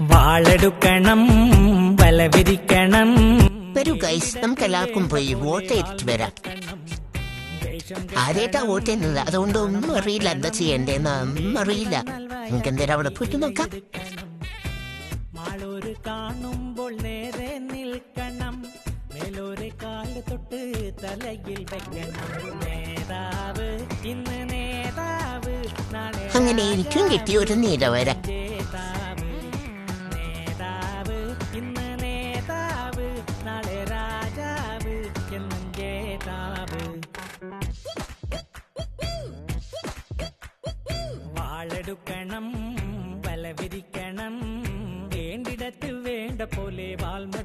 വാളെടുക്കണം വല വിരിക്കണം. വരൂ ഗൈസ്, നമുക്ക് എല്ലാവർക്കും പോയി വോട്ട് ചെയ്തിട്ട് വരാം. ആരേട്ടാ വോട്ട് ചെയ്യുന്നത്? അതുകൊണ്ട് ഒന്നും അറിയില്ല, എന്താ ചെയ്യണ്ടേന്ന് ഒന്നും അറിയില്ല. നമുക്ക് എന്തേലും അവിടെ പോയിട്ട് നോക്കാം. മാളൂര് കാണുമ്പോൾ നേരെ നിൽക്കണം, മേലൂരെ കാല് തൊട്ട് തലയിൽ വെക്കണം. നേതാവ് ഇന്ന് നേതാവ്, നാളെ അങ്ങനെ എനിക്കും കിട്ടിയ ഒരു നിലവര. നേതാവ് ഇന്ന് നേതാവ്, നാളെ രാജാവ് എന്നും ജേതാവ്. വാളെടുക്കണം വല വിരിക്കണം, വേണ്ടിടത്ത് വേണ്ട പോലെ വാൾമ